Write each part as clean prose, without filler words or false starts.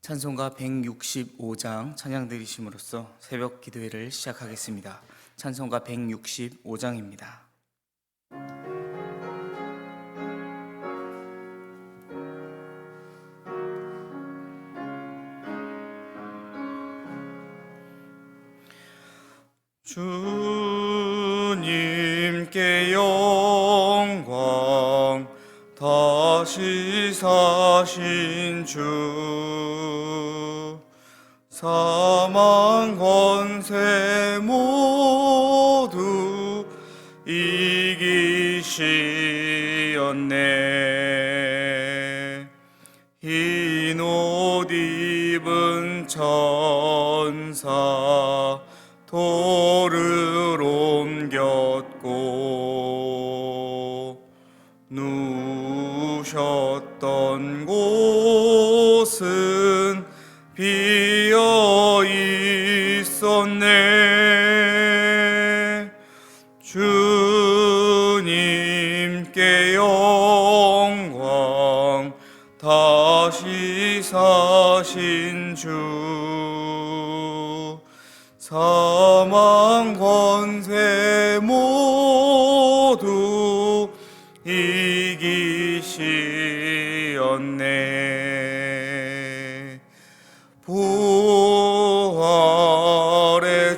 찬송가 165장 찬양 드리심으로써 새벽 기도회를 시작하겠습니다. 찬송가 165장입니다. 주님께 영광, 다시 사신 주, 사망 권세 모두 이기시었네. 흰 옷 입은 천사 돌을 옮겼고, 누우셨던 곳은 비어 있었네. 주님께 영광, 다시 사신 주, 사망 권세 모두 이기시었네. 부활의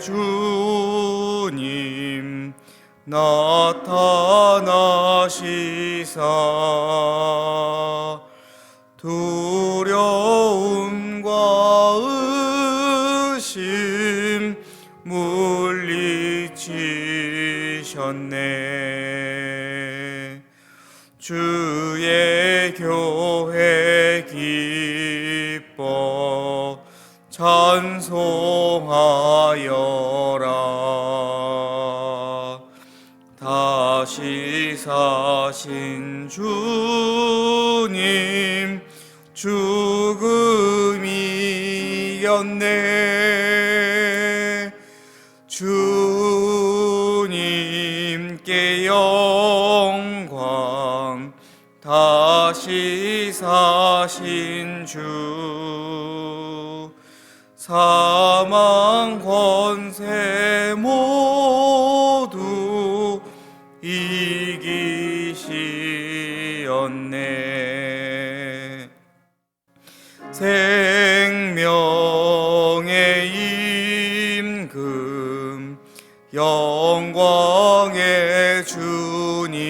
주님 나타나시사, 두려움과 의심 물리치셨네. 주의 교회 기뻐 찬송하여라. 다시 사신 주님 죽음 이겼네. 주님께 영광, 다시 사신 주, 사망 권세 모두 이기시었네. 생명의 임금, 영광의 주님,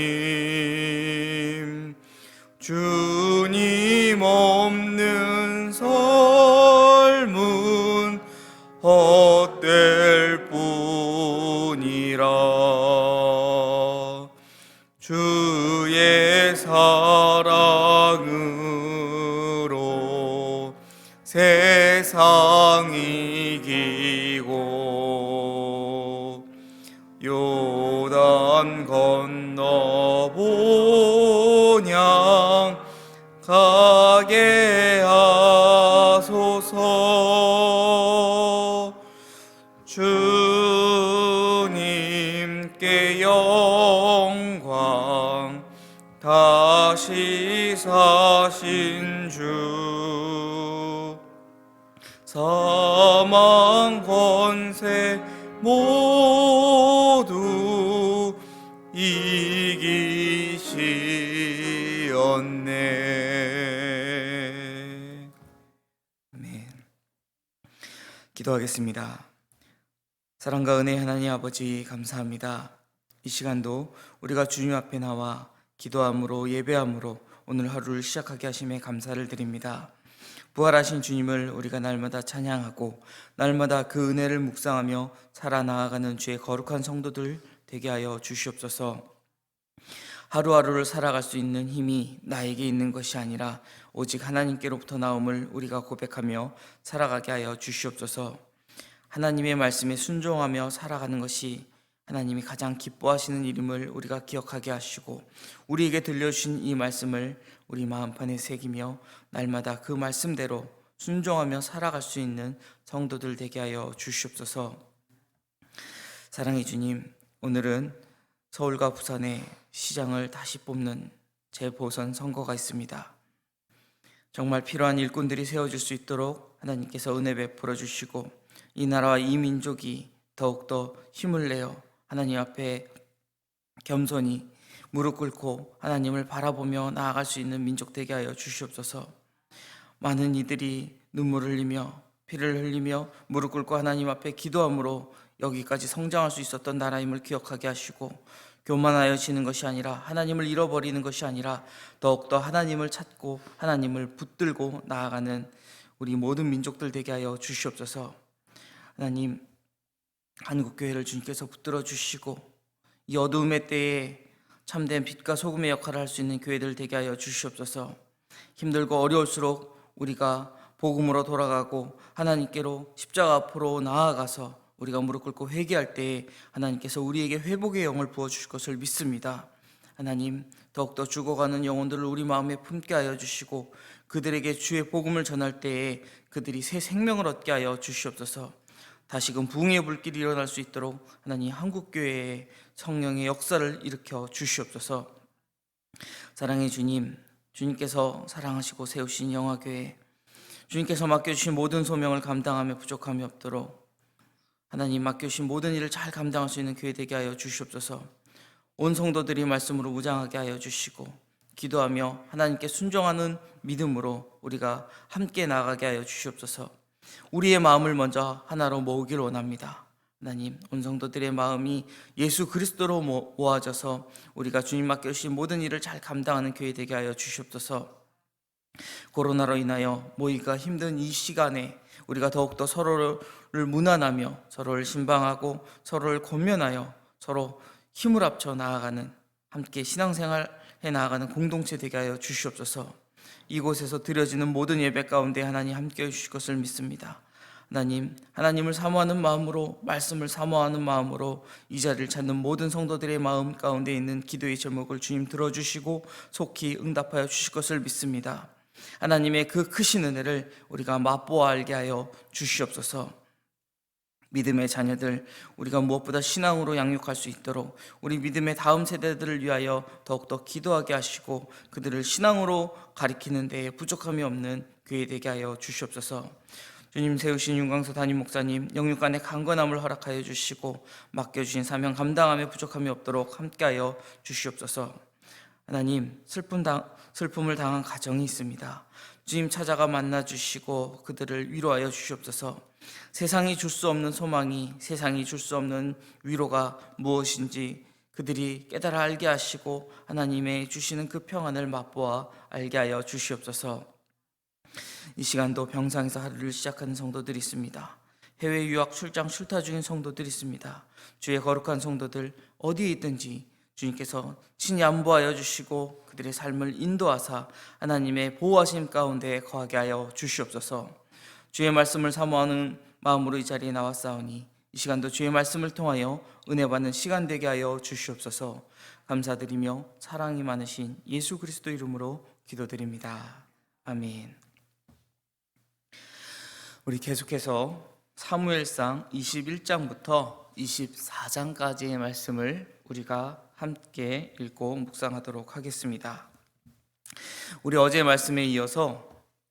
주님 없는 삶은 헛될 뿐이라. 주의 사랑으로 세상 이기고, 요단 건너 본향 가게 하소서. 주님께 영광, 다시 사신 주, 사망 권세 모두 이기시었네. 아멘. 기도하겠습니다. 사랑과 은혜 하나님 아버지, 감사합니다. 이 시간도 우리가 주님 앞에 나와 기도함으로, 예배함으로 오늘 하루를 시작하게 하심에 감사를 드립니다. 부활하신 주님을 우리가 날마다 찬양하고 날마다 그 은혜를 묵상하며 살아나아가는 주의 거룩한 성도들 되게 하여 주시옵소서. 하루하루를 살아갈 수 있는 힘이 나에게 있는 것이 아니라 오직 하나님께로부터 나옴을 우리가 고백하며 살아가게 하여 주시옵소서. 하나님의 말씀에 순종하며 살아가는 것이 하나님이 가장 기뻐하시는 일임을 우리가 기억하게 하시고, 우리에게 들려주신 이 말씀을 우리 마음판에 새기며 날마다 그 말씀대로 순종하며 살아갈 수 있는 성도들 되게 하여 주시옵소서. 사랑의 주님, 오늘은 서울과 부산의 시장을 다시 뽑는 재보선 선거가 있습니다. 정말 필요한 일꾼들이 세워질 수 있도록 하나님께서 은혜 베풀어 주시고 이 나라와 이 민족이 더욱더 힘을 내어 하나님 앞에 겸손히 무릎 꿇고 하나님을 바라보며 나아갈 수 있는 민족 되게 하여 주시옵소서. 많은 이들이 눈물을 흘리며 피를 흘리며 무릎 꿇고 하나님 앞에 기도함으로 여기까지 성장할 수 있었던 나라임을 기억하게 하시고, 교만하여지는 것이 아니라 하나님을 잃어버리는 것이 아니라 더욱더 하나님을 찾고 하나님을 붙들고 나아가는 우리 모든 민족들 되게 하여 주시옵소서. 하나님, 한국교회를 주님께서 붙들어 주시고 이 어두움의 때에 참된 빛과 소금의 역할을 할 수 있는 교회들 되게 하여 주시옵소서. 힘들고 어려울수록 우리가 복음으로 돌아가고 하나님께로 십자가 앞으로 나아가서 우리가 무릎 꿇고 회개할 때에 하나님께서 우리에게 회복의 영을 부어주실 것을 믿습니다. 하나님, 더욱더 죽어가는 영혼들을 우리 마음에 품게 하여 주시고 그들에게 주의 복음을 전할 때에 그들이 새 생명을 얻게 하여 주시옵소서. 다시금 부흥의 불길이 일어날 수 있도록 하나님, 한국교회에 성령의 역사를 일으켜 주시옵소서. 사랑의 주님, 주님께서 사랑하시고 세우신 영화교회, 주님께서 맡겨주신 모든 소명을 감당하며 부족함이 없도록 하나님 맡겨주신 모든 일을 잘 감당할 수 있는 교회 되게 하여 주시옵소서. 온 성도들이 말씀으로 무장하게 하여 주시고 기도하며 하나님께 순종하는 믿음으로 우리가 함께 나아가게 하여 주시옵소서. 우리의 마음을 먼저 하나로 모으길 원합니다. 하나님, 온 성도들의 마음이 예수 그리스도로 모아져서 우리가 주님 맡겨주신 모든 일을 잘 감당하는 교회 되게 하여 주시옵소서. 코로나로 인하여 모이기가 힘든 이 시간에 우리가 더욱더 서로를 문안하며 서로를 신방하고 서로를 권면하여 서로 힘을 합쳐 나아가는, 함께 신앙생활해 나아가는 공동체 되게 하여 주시옵소서. 이곳에서 드려지는 모든 예배 가운데 하나님 함께 해주실 것을 믿습니다. 하나님, 하나님을 사모하는 마음으로, 말씀을 사모하는 마음으로 이 자리를 찾는 모든 성도들의 마음 가운데 있는 기도의 제목을 주님 들어주시고 속히 응답하여 주실 것을 믿습니다. 하나님의 그 크신 은혜를 우리가 맛보아 알게 하여 주시옵소서. 믿음의 자녀들, 우리가 무엇보다 신앙으로 양육할 수 있도록 우리 믿음의 다음 세대들을 위하여 더욱더 기도하게 하시고 그들을 신앙으로 가리키는 데에 부족함이 없는 교회 되게 하여 주시옵소서. 주님 세우신 윤광수 담임 목사님 영육간의 강건함을 허락하여 주시고 맡겨주신 사명 감당함에 부족함이 없도록 함께하여 주시옵소서. 하나님, 슬픔을 당한 가정이 있습니다. 주님 찾아가 만나주시고 그들을 위로하여 주시옵소서. 세상이 줄 수 없는 소망이, 세상이 줄 수 없는 위로가 무엇인지 그들이 깨달아 알게 하시고 하나님의 주시는 그 평안을 맛보아 알게 하여 주시옵소서. 이 시간도 병상에서 하루를 시작하는 성도들이 있습니다. 해외 유학 출장 출타 중인 성도들이 있습니다. 주의 거룩한 성도들 어디에 있든지 주님께서 친히 안보하여 주시고 그들의 삶을 인도하사 하나님의 보호하심 가운데 거하게 하여 주시옵소서. 주의 말씀을 사모하는 마음으로 이 자리에 나왔사오니 이 시간도 주의 말씀을 통하여 은혜 받는 시간 되게 하여 주시옵소서. 감사드리며 사랑이 많으신 예수 그리스도 이름으로 기도드립니다. 아멘. 우리 계속해서 사무엘상 21장부터 24장까지의 말씀을 우리가 함께 읽고 묵상하도록 하겠습니다. 우리 어제 말씀에 이어서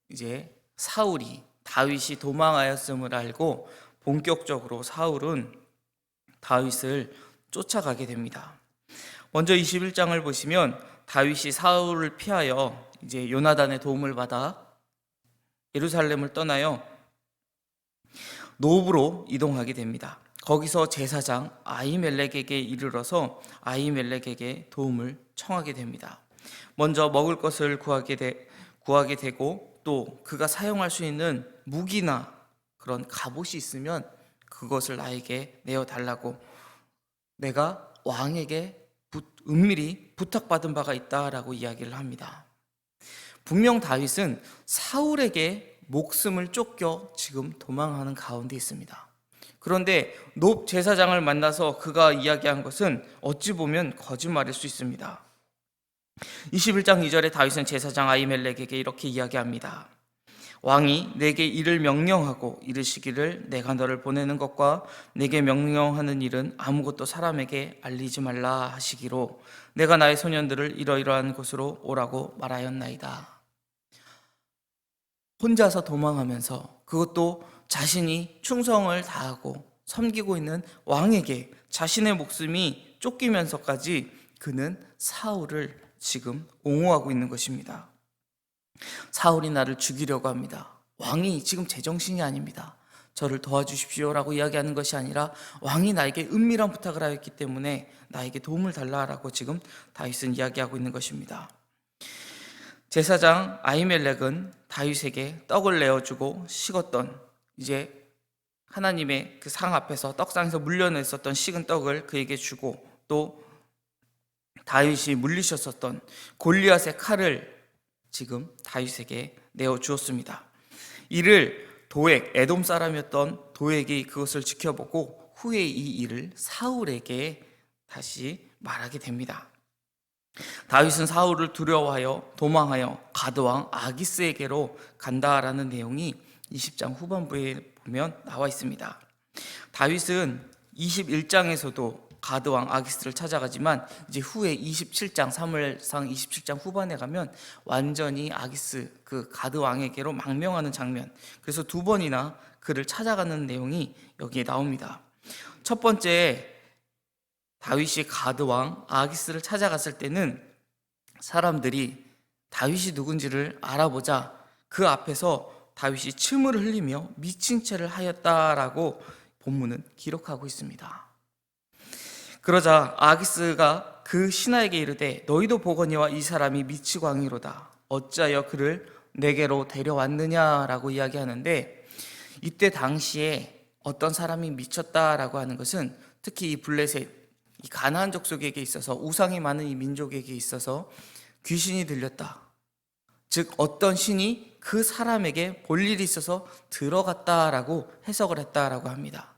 이제 사울이, 다윗이 도망하였음을 알고 본격적으로 사울은 다윗을 쫓아가게 됩니다. 먼저 21장을 보시면 다윗이 사울을 피하여 이제 요나단의 도움을 받아 예루살렘을 떠나요 노브로 이동하게 됩니다. 거기서 제사장 아히멜렉에게 이르러서 아히멜렉에게 도움을 청하게 됩니다. 먼저 먹을 것을 구하게 되고 또 그가 사용할 수 있는 무기나 그런 갑옷이 있으면 그것을 나에게 내어달라고, 내가 왕에게 은밀히 부탁받은 바가 있다라고 이야기를 합니다. 분명 다윗은 사울에게 목숨을 쫓겨 지금 도망하는 가운데 있습니다. 그런데 높 제사장을 만나서 그가 이야기한 것은 어찌 보면 거짓말일 수 있습니다. 21장 2절에 다윗은 제사장 아히멜렉에게 이렇게 이야기합니다. 왕이 내게 이를 명령하고 이르시기를 내가 너를 보내는 것과 내게 명령하는 일은 아무것도 사람에게 알리지 말라 하시기로 내가 나의 소년들을 이러이러한 곳으로 오라고 말하였나이다. 혼자서 도망하면서, 그것도 자신이 충성을 다하고 섬기고 있는 왕에게 자신의 목숨이 쫓기면서까지 그는 사울을 지금 옹호하고 있는 것입니다. 사울이 나를 죽이려고 합니다. 왕이 지금 제정신이 아닙니다. 저를 도와주십시오라고 이야기하는 것이 아니라 왕이 나에게 은밀한 부탁을 하였기 때문에 나에게 도움을 달라라고 지금 다윗은 이야기하고 있는 것입니다. 제사장 아히멜렉은 다윗에게 떡을 내어주고 식었던, 이제 하나님의 그 상 앞에서 떡상에서 물려냈었던 식은 떡을 그에게 주고, 또 다윗이 물리셨었던 골리앗의 칼을 지금 다윗에게 내어주었습니다. 이를 도액, 에돔 사람이었던 도액이 그것을 지켜보고 후에 이 일을 사울에게 다시 말하게 됩니다. 다윗은 사울을 두려워하여 도망하여 가드왕 아기스에게로 간다라는 내용이 20장 후반부에 보면 나와 있습니다. 다윗은 21장에서도 가드왕 아기스를 찾아가지만 이제 후에 27장, 사무엘상 27장 후반에 가면 완전히 아기스, 그 가드왕에게로 망명하는 장면, 그래서 두 번이나 그를 찾아가는 내용이 여기에 나옵니다. 첫 번째, 다윗이 가드왕 아기스를 찾아갔을 때는 사람들이 다윗이 누군지를 알아보자 그 앞에서 다윗이 침을 흘리며 미친 채를 하였다라고 본문은 기록하고 있습니다. 그러자 아기스가 그 신하에게 이르되 너희도 보거니와 이 사람이 미치고 왕이로다. 어찌하여 그를 내게로 데려왔느냐라고 이야기하는데, 이때 당시에 어떤 사람이 미쳤다라고 하는 것은 특히 이 블레셋, 이 가나안 족속에게 있어서, 우상이 많은 이 민족에게 있어서 귀신이 들렸다, 즉 어떤 신이 그 사람에게 볼 일이 있어서 들어갔다라고 해석을 했다라고 합니다.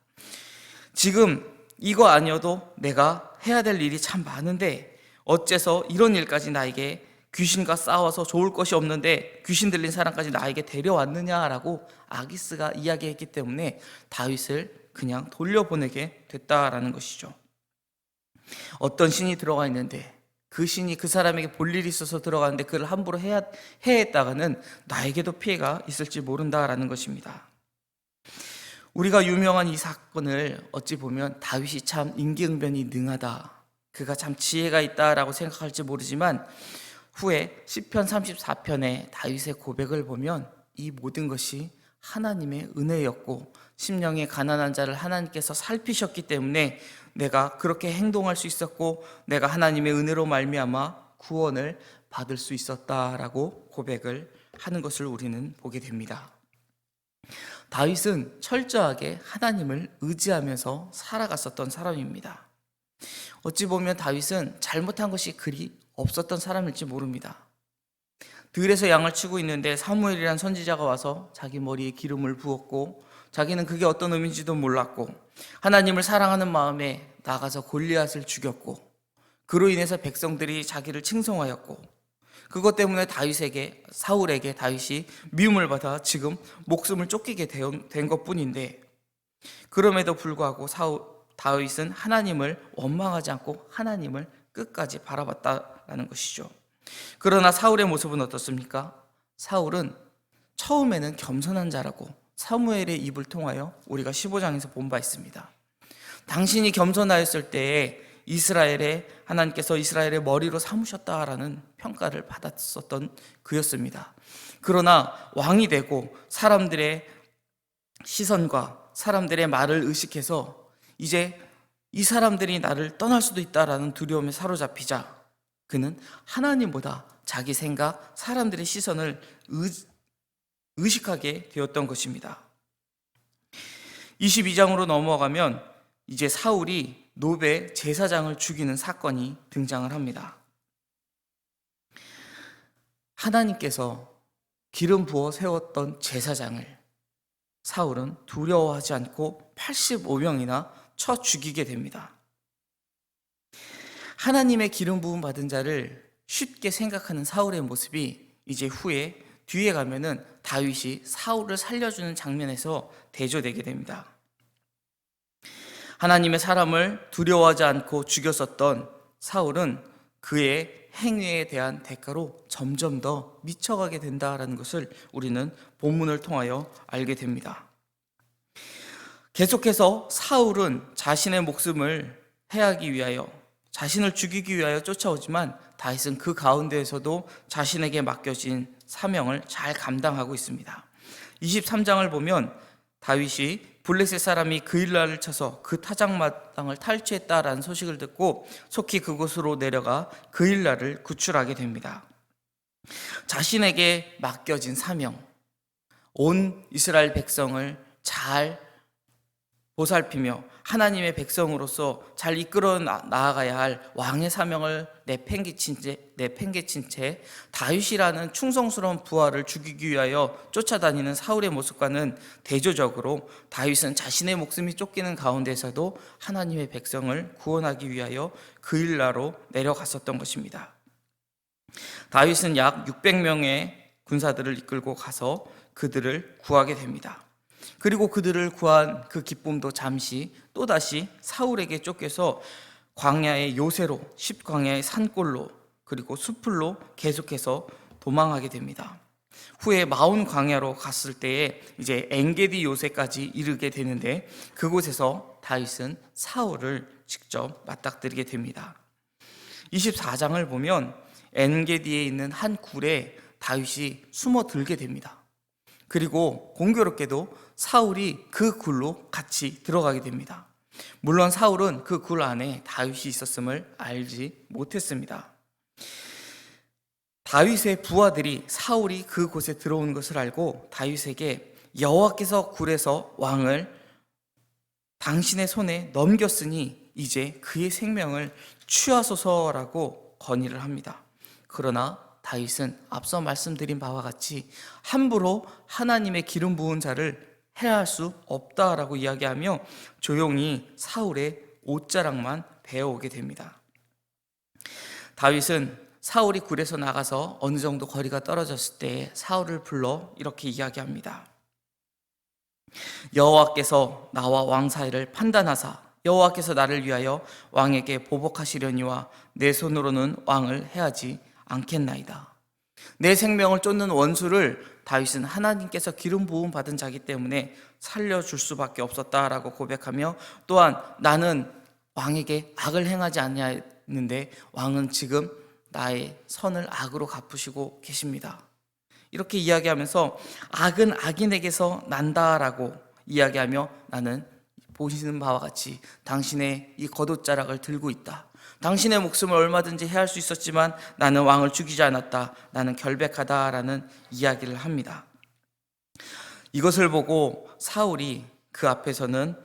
지금 이거 아니어도 내가 해야 될 일이 참 많은데 어째서 이런 일까지 나에게, 귀신과 싸워서 좋을 것이 없는데 귀신 들린 사람까지 나에게 데려왔느냐라고 아기스가 이야기했기 때문에 다윗을 그냥 돌려보내게 됐다라는 것이죠. 어떤 신이 들어가 있는데 그 신이 그 사람에게 볼 일이 있어서 들어가는데 그를 함부로 해했다가는 나에게도 피해가 있을지 모른다라는 것입니다. 우리가 유명한 이 사건을 어찌 보면 다윗이 참 임기응변이 능하다, 그가 참 지혜가 있다라고 생각할지 모르지만 후에 시편 34편의 다윗의 고백을 보면 이 모든 것이 하나님의 은혜였고 심령의 가난한 자를 하나님께서 살피셨기 때문에 내가 그렇게 행동할 수 있었고 내가 하나님의 은혜로 말미암아 구원을 받을 수 있었다라고 고백을 하는 것을 우리는 보게 됩니다. 다윗은 철저하게 하나님을 의지하면서 살아갔었던 사람입니다. 어찌 보면 다윗은 잘못한 것이 그리 없었던 사람일지 모릅니다. 들에서 양을 치고 있는데 사무엘이란 선지자가 와서 자기 머리에 기름을 부었고 자기는 그게 어떤 의미인지도 몰랐고 하나님을 사랑하는 마음에 나가서 골리앗을 죽였고 그로 인해서 백성들이 자기를 칭송하였고 그것 때문에 사울에게 다윗이 미움을 받아 지금 목숨을 쫓기게 된 것뿐인데, 그럼에도 불구하고 다윗은 하나님을 원망하지 않고 하나님을 끝까지 바라봤다라는 것이죠. 그러나 사울의 모습은 어떻습니까? 사울은 처음에는 겸손한 자라고 사무엘의 입을 통하여 우리가 15장에서 본 바 있습니다. 당신이 겸손하였을 때에 하나님께서 이스라엘의 머리로 삼으셨다라는 평가를 받았었던 그였습니다. 그러나 왕이 되고 사람들의 시선과 사람들의 말을 의식해서 이제 이 사람들이 나를 떠날 수도 있다라는 두려움에 사로잡히자 그는 하나님보다 자기 생각, 사람들의 시선을 의식하게 되었던 것입니다. 22장으로 넘어가면 이제 사울이 노베 제사장을 죽이는 사건이 등장을 합니다. 하나님께서 기름 부어 세웠던 제사장을 사울은 두려워하지 않고 85명이나 쳐 죽이게 됩니다. 하나님의 기름 부음 받은 자를 쉽게 생각하는 사울의 모습이 이제 후에 뒤에 가면은 다윗이 사울을 살려주는 장면에서 대조되게 됩니다. 하나님의 사람을 두려워하지 않고 죽였었던 사울은 그의 행위에 대한 대가로 점점 더 미쳐가게 된다라는 것을 우리는 본문을 통하여 알게 됩니다. 계속해서 사울은 자신의 목숨을 해하기 위하여, 자신을 죽이기 위하여 쫓아오지만 다윗은 그 가운데에서도 자신에게 맡겨진 사명을 잘 감당하고 있습니다. 23장을 보면 다윗이 블레셋 사람이 그일라를 쳐서 그 타작마당을 탈취했다라는 소식을 듣고 속히 그곳으로 내려가 그일라를 구출하게 됩니다. 자신에게 맡겨진 사명, 온 이스라엘 백성을 잘 보살피며 하나님의 백성으로서 잘 이끌어 나아가야 할 왕의 사명을 내팽개친 채 다윗이라는 충성스러운 부하를 죽이기 위하여 쫓아다니는 사울의 모습과는 대조적으로 다윗은 자신의 목숨이 쫓기는 가운데서도 하나님의 백성을 구원하기 위하여 그일라로 내려갔었던 것입니다. 다윗은 약 600명의 군사들을 이끌고 가서 그들을 구하게 됩니다. 그리고 그들을 구한 그 기쁨도 잠시 또다시 사울에게 쫓겨서 광야의 요새로, 십광야의 산골로, 그리고 숲풀로 계속해서 도망하게 됩니다. 후에 마온 광야로 갔을 때에 이제 엔게디 요새까지 이르게 되는데 그곳에서 다윗은 사울을 직접 맞닥뜨리게 됩니다. 24장을 보면 엔게디에 있는 한 굴에 다윗이 숨어 들게 됩니다. 그리고 공교롭게도 사울이 그 굴로 같이 들어가게 됩니다. 물론 사울은 그 굴 안에 다윗이 있었음을 알지 못했습니다. 다윗의 부하들이 사울이 그곳에 들어온 것을 알고 다윗에게 여호와께서 굴에서 왕을 당신의 손에 넘겼으니 이제 그의 생명을 취하소서라고 건의를 합니다. 그러나 다윗은 앞서 말씀드린 바와 같이 함부로 하나님의 기름 부은 자를 해할 수 없다라고 이야기하며 조용히 사울의 옷자락만 베어오게 됩니다. 다윗은 사울이 굴에서 나가서 어느 정도 거리가 떨어졌을 때 사울을 불러 이렇게 이야기합니다. 여호와께서 나와 왕 사이를 판단하사 여호와께서 나를 위하여 왕에게 보복하시려니와 내 손으로는 왕을 해하지 않겠나이다. 내 생명을 쫓는 원수를 다윗은 하나님께서 기름 부음 받은 자기 때문에 살려줄 수밖에 없었다라고 고백하며 또한 나는 왕에게 악을 행하지 않냐는데 왕은 지금 나의 선을 악으로 갚으시고 계십니다. 이렇게 이야기하면서 악은 악인에게서 난다라고 이야기하며 나는 보시는 바와 같이 당신의 이 겉옷자락을 들고 있다. 당신의 목숨을 얼마든지 해할 수 있었지만 나는 왕을 죽이지 않았다. 나는 결백하다라는 이야기를 합니다. 이것을 보고 사울이 그 앞에서는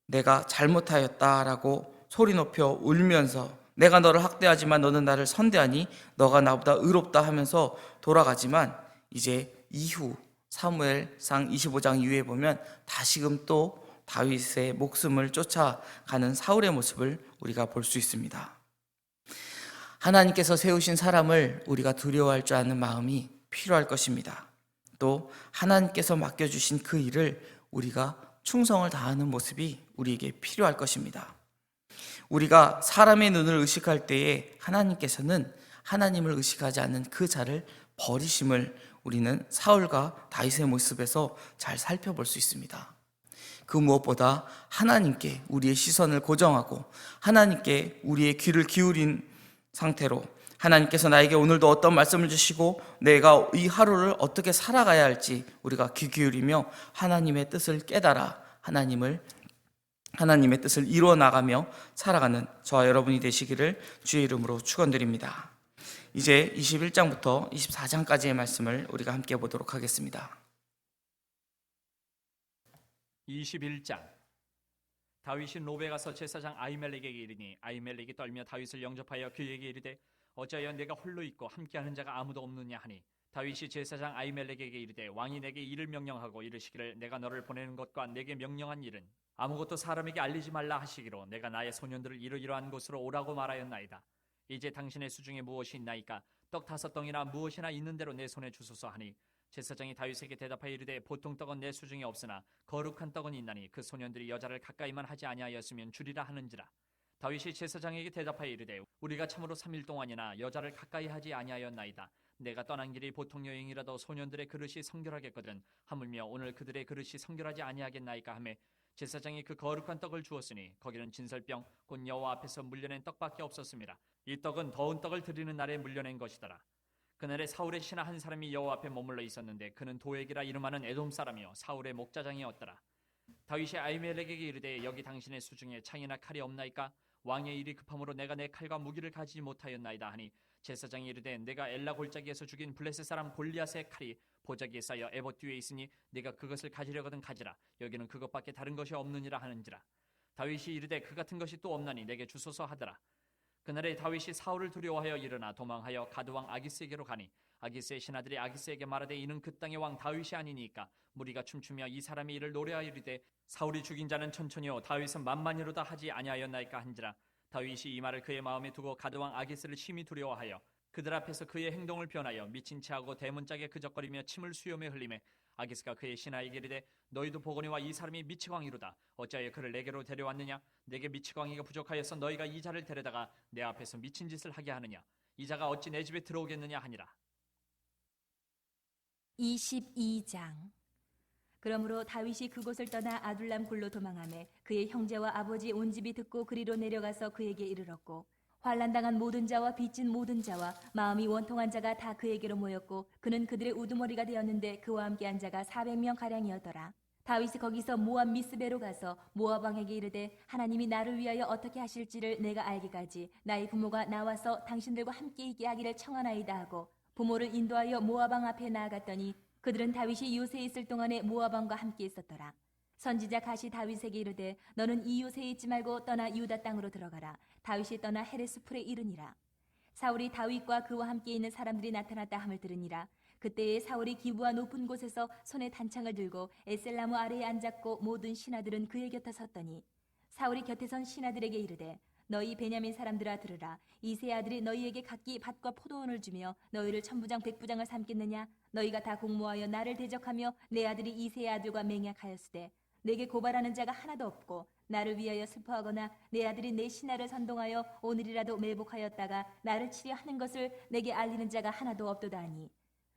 내가 잘못하였다라고 소리 높여 울면서 내가 너를 학대하지만 너는 나를 선대하니 너가 나보다 의롭다 하면서 돌아가지만 이제 이후 사무엘상 25장 이후에 보면 다시금 또 다윗의 목숨을 쫓아가는 사울의 모습을 우리가 볼 수 있습니다. 하나님께서 세우신 사람을 우리가 두려워할 줄 아는 마음이 필요할 것입니다. 또 하나님께서 맡겨주신 그 일을 우리가 충성을 다하는 모습이 우리에게 필요할 것입니다. 우리가 사람의 눈을 의식할 때에 하나님께서는 하나님을 의식하지 않는 그 자를 버리심을 우리는 사울과 다윗의 모습에서 잘 살펴볼 수 있습니다. 그 무엇보다 하나님께 우리의 시선을 고정하고 하나님께 우리의 귀를 기울인 상태로 하나님께서 나에게 오늘도 어떤 말씀을 주시고 내가 이 하루를 어떻게 살아가야 할지 우리가 귀 기울이며 하나님의 뜻을 깨달아 하나님의 뜻을 이루어 나가며 살아가는 저와 여러분이 되시기를 주의 이름으로 축원드립니다. 이제 21장부터 24장까지의 말씀을 우리가 함께 보도록 하겠습니다. 21장. 다윗이 노베 가서 제사장 아히멜렉에게 이르니 아히멜렉이 떨며 다윗을 영접하여 그에게 이르되 어찌하여 내가 홀로 있고 함께하는 자가 아무도 없느냐 하니 다윗이 제사장 아히멜렉에게 이르되 왕이 내게 이를 명령하고 이르시기를 내가 너를 보내는 것과 내게 명령한 일은 아무것도 사람에게 알리지 말라 하시기로 내가 나의 소년들을 이러이러한 곳으로 오라고 말하였나이다. 이제 당신의 수중에 무엇이 있나이까? 떡 5덩이나 무엇이나 있는 대로 내 손에 주소서 하니 제사장이 다윗에게 대답하여 이르되 보통 떡은 내 수중에 없으나 거룩한 떡은 있나니 그 소년들이 여자를 가까이만 하지 아니하였으면 주리라 하는지라. 다윗이 제사장에게 대답하여 이르되 우리가 참으로 3일 동안이나 여자를 가까이 하지 아니하였나이다. 내가 떠난 길이 보통 여행이라도 소년들의 그릇이 성결하겠거든 하물며 오늘 그들의 그릇이 성결하지 아니하겠나이까 하매 제사장이 그 거룩한 떡을 주었으니 거기는 진설병 곧 여호와 앞에서 물려낸 떡밖에 없었습니다. 이 떡은 더운 떡을 드리는 날에 물려낸 것이더라. 그날에 사울의 신하 한 사람이 여호와 앞에 머물러 있었는데 그는 도액이라 이름하는 에돔 사람이요 사울의 목자장이었더라. 다윗이 아히멜렉에게 이르되 여기 당신의 수중에 창이나 칼이 없나이까? 왕의 일이 급함으로 내가 내 칼과 무기를 가지지 못하였나이다 하니 제사장이 이르되 내가 엘라 골짜기에서 죽인 블레셋 사람 골리앗의 칼이 보자기에 쌓여 에봇 뒤에 있으니 네가 그것을 가지려거든 가지라. 여기는 그것밖에 다른 것이 없느니라 하는지라. 다윗이 이르되 그 같은 것이 또 없나니 내게 주소서 하더라. 그날에 다윗이 사울을 두려워하여 일어나 도망하여 가드왕 아기스에게로 가니 아기스의 신하들이 아기스에게 말하되 이는 그 땅의 왕 다윗이 아니니까 무리가 춤추며 이 사람이 이를 노래하여 이르되 사울이 죽인 자는 천천히요 다윗은 만만히로다 하지 아니하였나이까 한지라. 다윗이 이 말을 그의 마음에 두고 가드왕 아기스를 심히 두려워하여 그들 앞에서 그의 행동을 변하여 미친 체하고 대문짝에 그적거리며 침을 수염에 흘리매 아기스가 그의 신하에게 이르되 너희도 보거니와 이 사람이 미치광이로다. 어찌하여 그를 내게로 데려왔느냐? 내게 미치광이가 부족하여서 너희가 이 자를 데려다가 내 앞에서 미친 짓을 하게 하느냐? 이 자가 어찌 내 집에 들어오겠느냐 하니라. 22장. 그러므로 다윗이 그곳을 떠나 아둘람 굴로 도망하매 그의 형제와 아버지 온 집이 듣고 그리로 내려가서 그에게 이르렀고 환난당한 모든 자와 빚진 모든 자와 마음이 원통한 자가 다 그에게로 모였고 그는 그들의 우두머리가 되었는데 그와 함께한 자가 400명 가량이었더라. 다윗이 거기서 모압 미스베로 가서 모압 왕에게 이르되 하나님이 나를 위하여 어떻게 하실지를 내가 알기까지 나의 부모가 나와서 당신들과 함께 있게 하기를 청하나이다 하고 부모를 인도하여 모압 왕 앞에 나아갔더니 그들은 다윗이 요새에 있을 동안에 모압 왕과 함께 있었더라. 선지자 갓이 다윗에게 이르되 너는 이 요새에 있지 말고 떠나 유다 땅으로 들어가라. 다윗이 떠나 헤레스 풀에 이르니라. 사울이 다윗과 그와 함께 있는 사람들이 나타났다 함을 들으니라. 그때에 사울이 기부와 높은 곳에서 손에 단창을 들고 에셀나무 아래에 앉았고 모든 신하들은 그의 곁에 섰더니 사울이 곁에 선 신하들에게 이르되 너희 베냐민 사람들아 들으라. 이세 아들이 너희에게 각기 밭과 포도원을 주며 너희를 천부장 백부장을 삼겠느냐? 너희가 다 공모하여 나를 대적하며 내 아들이 이세 아들과 맹약하였으되 내게 고발하는 자가 하나도 없고 나를 위하여 슬퍼하거나 내 아들이 내 신하를 선동하여 오늘이라도 매복하였다가 나를 치려 하는 것을 내게 알리는 자가 하나도 없도다 하니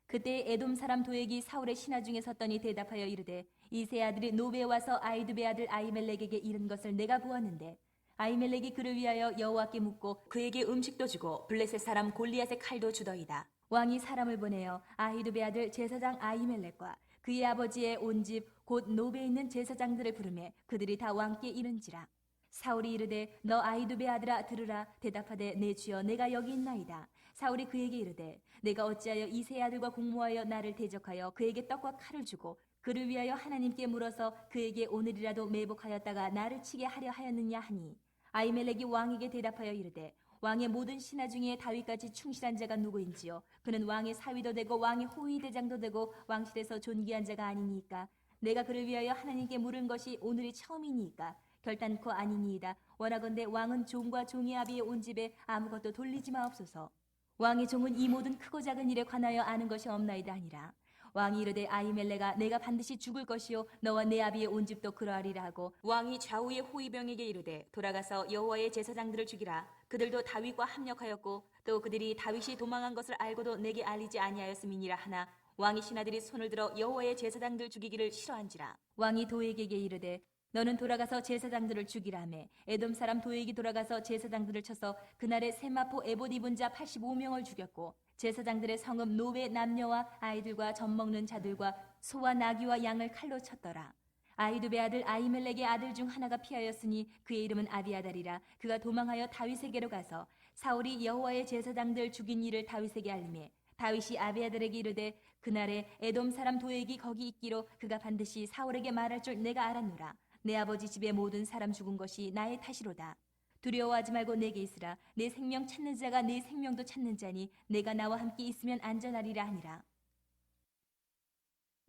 그때 에돔 사람 도액이 사울의 신하 중에 섰더니 대답하여 이르되 이세 아들이 노베에 와서 아히두베 아들 아히멜렉에게 이른 것을 내가 보았는데 아히멜렉이 그를 위하여 여호와께 묻고 그에게 음식도 주고 블레셋 사람 골리앗의 칼도 주더이다. 왕이 사람을 보내어 아히두베 아들 제사장 아히멜렉과 그의 아버지의 온 집 곧 노베에 있는 제사장들을 부르매 그들이 다 왕께 이른지라. 사울이 이르되 너 아히두베 아들아 들으라. 대답하되 내 주여 내가 여기 있나이다. 사울이 그에게 이르되 내가 어찌하여 이 세 아들과 공모하여 나를 대적하여 그에게 떡과 칼을 주고 그를 위하여 하나님께 물어서 그에게 오늘이라도 매복하였다가 나를 치게 하려 하였느냐 하니 아히멜렉이 왕에게 대답하여 이르되 왕의 모든 신하 중에 다윗같이 충실한 자가 누구인지요? 그는 왕의 사위도 되고 왕의 호위대장도 되고 왕실에서 존귀한 자가 아니니까 내가 그를 위하여 하나님께 물은 것이 오늘이 처음이니까 결단코 아니니이다. 원하건대 왕은 종과 종의 아비의 온 집에 아무것도 돌리지 마옵소서. 왕의 종은 이 모든 크고 작은 일에 관하여 아는 것이 없나이다 하니라. 왕이 이르되 아히멜렉아 내가 반드시 죽을 것이요 너와 내 아비의 온 집도 그러하리라 하고 왕이 좌우의 호위병에게 이르되 돌아가서 여호와의 제사장들을 죽이라. 그들도 다윗과 합력하였고 또 그들이 다윗이 도망한 것을 알고도 내게 알리지 아니하였음이니라 하나 왕의 신하들이 손을 들어 여호와의 제사장들 죽이기를 싫어한지라. 왕이 도액에게 이르되 너는 돌아가서 제사장들을 죽이라매 에돔 사람 도액이 돌아가서 제사장들을 쳐서 그날에 세마포 에봇 입은 자 85명을 죽였고 제사장들의 성읍 노베 남녀와 아이들과 젖 먹는 자들과 소와 나귀와 양을 칼로 쳤더라. 아히두베 아들 아히멜렉의 아들 중 하나가 피하였으니 그의 이름은 아비아달이라. 그가 도망하여 다윗에게로 가서 사울이 여호와의 제사장들 죽인 일을 다윗에게 알리매 다윗이 아비아달에게 이르되 그날에 에돔 사람 도액이 거기 있기로 그가 반드시 사울에게 말할 줄 내가 알았노라. 내 아버지 집의 모든 사람 죽은 것이 나의 탓이로다. 두려워하지 말고 내게 있으라. 내 생명 찾는 자가 내 생명도 찾는 자니 내가 나와 함께 있으면 안전하리라 하니라.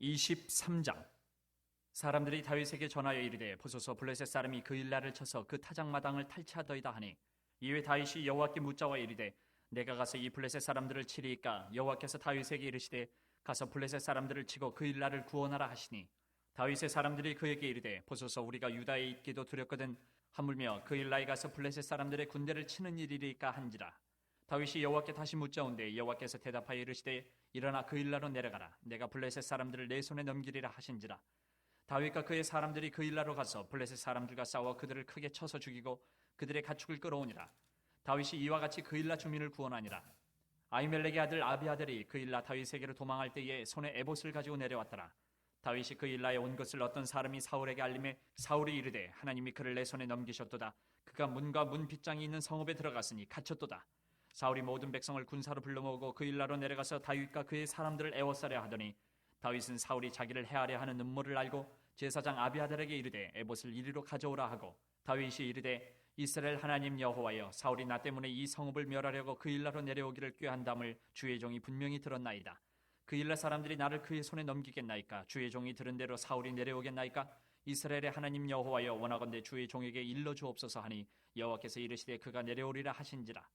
23장. 사람들이 다윗에게 전하여 이르되 보소서 블레셋 사람이 그 일날을 쳐서 그 타작마당을 탈취하더이다 하니 이에 다윗이 여호와께 묻자와 이르되 내가 가서 이 블레셋 사람들을 치리이까? 여호와께서 다윗에게 이르시되 가서 블레셋 사람들을 치고 그 일날을 구원하라 하시니 다윗의 사람들이 그에게 이르되 보소서 우리가 유다에 있기도 두렵거든 하물며 그 일라에 가서 블레셋 사람들의 군대를 치는 일이리까 한지라. 다윗이 여호와께 다시 묻자온데 여호와께서 대답하여 이르시되 일어나 그 일라로 내려가라. 내가 블레셋 사람들을 내 손에 넘기리라 하신지라. 다윗과 그의 사람들이 그 일라로 가서 블레셋 사람들과 싸워 그들을 크게 쳐서 죽이고 그들의 가축을 끌어오니라. 다윗이 이와 같이 그 일라 주민을 구원하니라. 아히멜렉의 아들 아비아들이 그 일라 다윗에게로 도망할 때에 손에 에봇을 가지고 내려왔더라. 다윗이 그 일라에 온 것을 어떤 사람이 사울에게 알림해 사울이 이르되 하나님이 그를 내 손에 넘기셨도다. 그가 문과 문 빗장이 있는 성읍에 들어갔으니 갇혔도다. 사울이 모든 백성을 군사로 불러 모으고 그 일라로 내려가서 다윗과 그의 사람들을 애워싸려 하더니 다윗은 사울이 자기를 해하려 하는 음모를 알고 제사장 아비아달에게 이르되 에봇을 이리로 가져오라 하고 다윗이 이르되 이스라엘 하나님 여호와여 사울이 나 때문에 이 성읍을 멸하려고 그 일라로 내려오기를 꾀한담을 주의 종이 분명히 들었나이다. 그 일라 사람들이 나를 그의 손에 넘기겠나이까? 주의 종이 들은 대로 사울이 내려오겠나이까? 이스라엘의 하나님 여호와여 원하건대 주의 종에게 일러 주옵소서 하니 여호와께서 이르시되 그가 내려오리라 하신지라.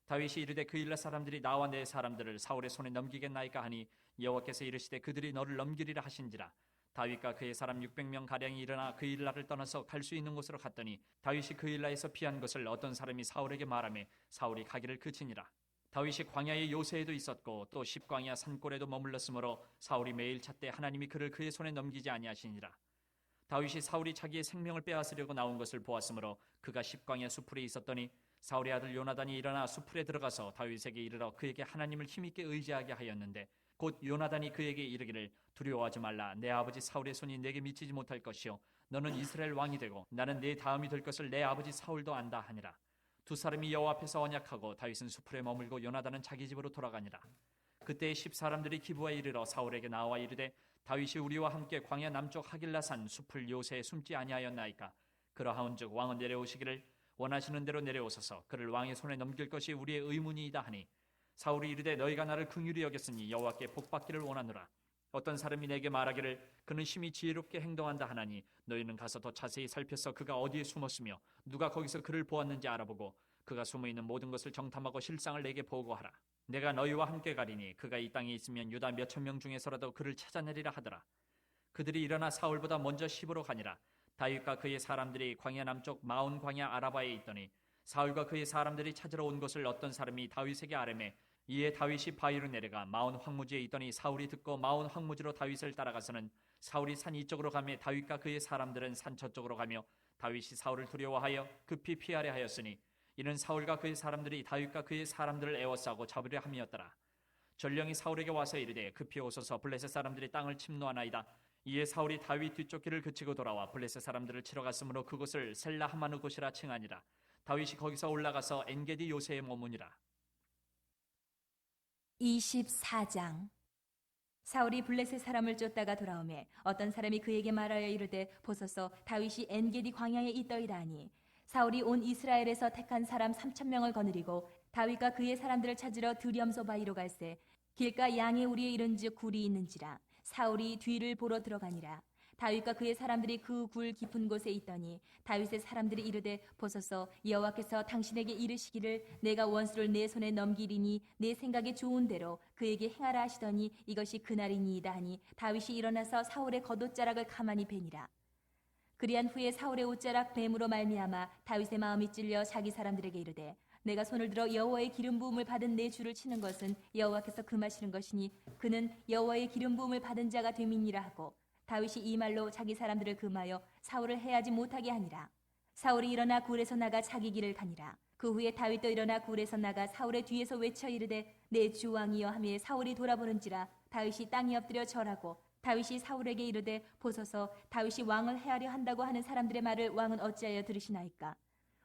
다윗이 이르되 그 일라 사람들이 나와 내 사람들을 사울의 손에 넘기겠나이까 하니 여호와께서 이르시되 그들이 너를 넘기리라 하신지라. 다윗과 그의 사람 600명 가량이 일어나 그 일라를 떠나서 갈 수 있는 곳으로 갔더니 다윗이 그 일라에서 피한 것을 어떤 사람이 사울에게 말하며 사울이 가기를 그치니라. 다윗이 광야의 요새에도 있었고 또 십광야 산골에도 머물렀으므로 사울이 매일 찾되 하나님이 그를 그의 손에 넘기지 아니하시니라. 다윗이 사울이 자기의 생명을 빼앗으려고 나온 것을 보았으므로 그가 십광야 수풀에 있었더니 사울의 아들 요나단이 일어나 수풀에 들어가서 다윗에게 이르러 그에게 하나님을 힘있게 의지하게 하였는데 곧 요나단이 그에게 이르기를 두려워하지 말라. 내 아버지 사울의 손이 내게 미치지 못할 것이요 너는 이스라엘 왕이 되고 나는 내 다음이 될 것을 내 아버지 사울도 안다 하니라. 두 사람이 여호와 앞에서 언약하고 다윗은 수풀에 머물고 요나단은 자기 집으로 돌아가니라. 그때 10사람들이 기브아에 이르러 사울에게 나와 이르되 다윗이 우리와 함께 광야 남쪽 하길라산 수풀 요새에 숨지 아니하였나이까? 그러하온즉 왕은 내려오시기를 원하시는 대로 내려오소서. 그를 왕의 손에 넘길 것이 우리의 의문이이다 하니 사울이 이르되 너희가 나를 긍휼히 여겼으니 여호와께 복받기를 원하노라. 어떤 사람이 내게 말하기를 그는 심히 지혜롭게 행동한다 하나니 너희는 가서 더 자세히 살펴서 그가 어디에 숨었으며 누가 거기서 그를 보았는지 알아보고 그가 숨어있는 모든 것을 정탐하고 실상을 내게 보고하라. 내가 너희와 함께 가리니 그가 이 땅에 있으면 유다 몇천 명 중에서라도 그를 찾아내리라 하더라. 그들이 일어나 사울보다 먼저 시브로 가니라. 다윗과 그의 사람들이 광야 남쪽 마온 광야 아라바에 있더니 사울과 그의 사람들이 찾으러 온 것을 어떤 사람이 다윗에게 아뢰매 이에 다윗이 바위로 내려가 마온 황무지에 있더니 사울이 듣고 마온 황무지로 다윗을 따라가서는 사울이 산 이쪽으로 가며 다윗과 그의 사람들은 산 저쪽으로 가며 다윗이 사울을 두려워하여 급히 피하려 하였으니 이는 사울과 그의 사람들이 다윗과 그의 사람들을 에워싸고 잡으려 함이었더라. 전령이 사울에게 와서 이르되 급히 오소서 블레셋 사람들이 땅을 침노하나이다. 이에 사울이 다윗 뒤쫓기를 그치고 돌아와 블레셋 사람들을 치러 갔으므로 그곳을 셀라하마느 곳이라 칭하니라. 다윗이 거기서 올라가서 엔게디 요새에 머무니라. 24장. 사울이 블레셋 사람을 쫓다가 돌아오매 어떤 사람이 그에게 말하여 이르되 보소서 다윗이 엔게디 광야에 있더이다 하니 사울이 온 이스라엘에서 택한 사람 3,000명을 거느리고 다윗과 그의 사람들을 찾으러 드렴소 바위로 갈새 길가 양의 우리에 이른즉 굴이 있는지라. 사울이 뒤를 보러 들어가니라. 다윗과 그의 사람들이 그 굴 깊은 곳에 있더니 다윗의 사람들이 이르되 보소서 여호와께서 당신에게 이르시기를 내가 원수를 내 손에 넘기리니 내 생각에 좋은 대로 그에게 행하라 하시더니 이것이 그날이니이다 하니 다윗이 일어나서 사울의 겉옷자락을 가만히 베니라. 그리한 후에 사울의 옷자락 뱀으로 말미암아 다윗의 마음이 찔려 자기 사람들에게 이르되 내가 손을 들어 여호와의 기름 부음을 받은 내 주를 치는 것은 여호와께서 금하시는 것이니 그는 여호와의 기름 부음을 받은 자가 됨이니라 하고 다윗이 이 말로 자기 사람들을 금하여 사울을 해하지 못하게 하니라. 사울이 일어나 굴에서 나가 자기 길을 가니라. 그 후에 다윗도 일어나 굴에서 나가 사울의 뒤에서 외쳐 이르되 내 주 왕이여 하며 사울이 돌아보는지라. 다윗이 땅에 엎드려 절하고 다윗이 사울에게 이르되 보소서 다윗이 왕을 해하려 한다고 하는 사람들의 말을 왕은 어찌하여 들으시나이까?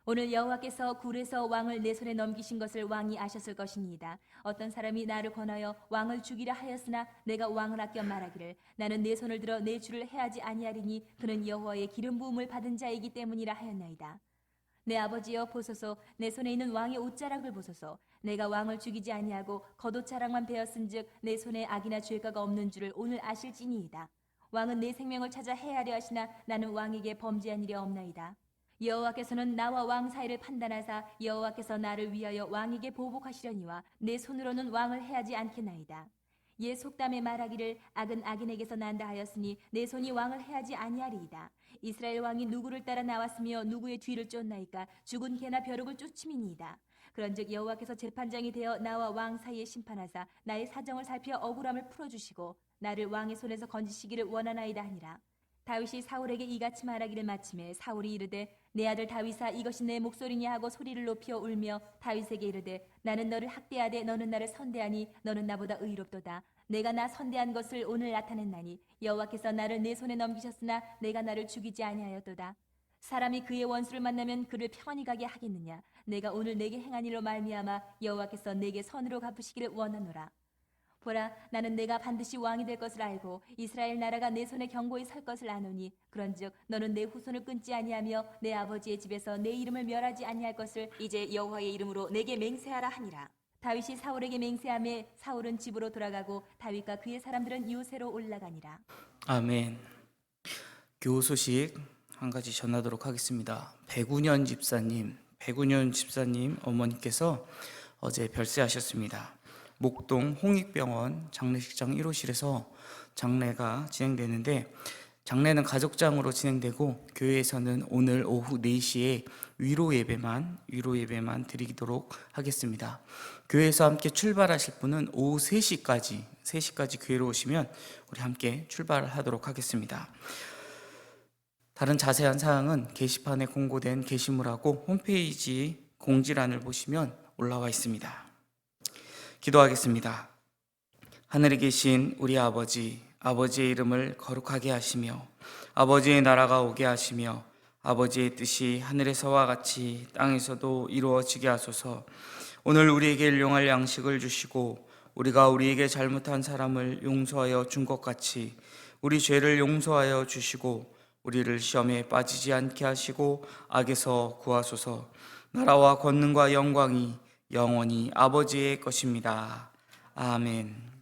오늘 여호와께서 굴에서 왕을 내 손에 넘기신 것을 왕이 아셨을 것이니이다. 어떤 사람이 나를 권하여 왕을 죽이라 하였으나 내가 왕을 아껴 말하기를 나는 내 손을 들어 내 주를 해하지 아니하리니 그는 여호와의 기름 부음을 받은 자이기 때문이라 하였나이다. 내 아버지여 보소서 내 손에 있는 왕의 옷자락을 보소서. 내가 왕을 죽이지 아니하고 겉옷자락만 베었은즉 내 손에 악이나 죄가가 없는 줄을 오늘 아실지니이다. 왕은 내 생명을 찾아 해하려 하시나 나는 왕에게 범죄한 일이 없나이다. 여호와께서는 나와 왕 사이를 판단하사 여호와께서 나를 위하여 왕에게 보복하시려니와 내 손으로는 왕을 해하지 않겠나이다. 옛 속담에 말하기를 악은 악인에게서 난다 하였으니 내 손이 왕을 해하지 아니하리이다. 이스라엘 왕이 누구를 따라 나왔으며 누구의 뒤를 쫓나이까? 죽은 개나 벼룩을 쫓음이니이다. 그런즉 여호와께서 재판장이 되어 나와 왕 사이에 심판하사 나의 사정을 살펴 억울함을 풀어주시고 나를 왕의 손에서 건지시기를 원하나이다 하니라. 다윗이 사울에게 이같이 말하기를 마침에 사울이 이르되 내 아들 다윗아 이것이 내 목소리냐 하고 소리를 높여 울며 다윗에게 이르되 나는 너를 학대하되 너는 나를 선대하니 너는 나보다 의롭도다. 내가 나 선대한 것을 오늘 나타냈나니 여호와께서 나를 내 손에 넘기셨으나 내가 나를 죽이지 아니하였도다. 사람이 그의 원수를 만나면 그를 평안히 가게 하겠느냐? 내가 오늘 내게 행한 일로 말미암아 여호와께서 내게 선으로 갚으시기를 원하노라. 보라, 나는 내가 반드시 왕이 될 것을 알고 이스라엘 나라가 내 손에 견고히 설 것을 아노니 그런즉 너는 내 후손을 끊지 아니하며 내 아버지의 집에서 내 이름을 멸하지 아니할 것을 이제 여호와의 이름으로 내게 맹세하라 하니라. 다윗이 사울에게 맹세하매 사울은 집으로 돌아가고 다윗과 그의 사람들은 요새로 올라가니라. 아멘. 교우 소식 한 가지 전하도록 하겠습니다. 백운현 집사님 어머니께서 어제 별세하셨습니다. 목동 홍익병원 장례식장 1호실에서 장례가 진행되는데 장례는 가족장으로 진행되고 교회에서는 오늘 오후 4시에 위로 예배만 드리도록 하겠습니다. 교회에서 함께 출발하실 분은 오후 3시까지 교회로 오시면 우리 함께 출발하도록 하겠습니다. 다른 자세한 사항은 게시판에 공고된 게시물하고 홈페이지 공지란을 보시면 올라와 있습니다. 기도하겠습니다. 하늘에 계신 우리 아버지의 이름을 거룩하게 하시며 아버지의 나라가 오게 하시며 아버지의 뜻이 하늘에서와 같이 땅에서도 이루어지게 하소서. 오늘 우리에게 일용할 양식을 주시고 우리가 우리에게 잘못한 사람을 용서하여 준 것 같이 우리 죄를 용서하여 주시고 우리를 시험에 빠지지 않게 하시고 악에서 구하소서. 나라와 권능과 영광이 영원히 아버지의 것입니다. 아멘.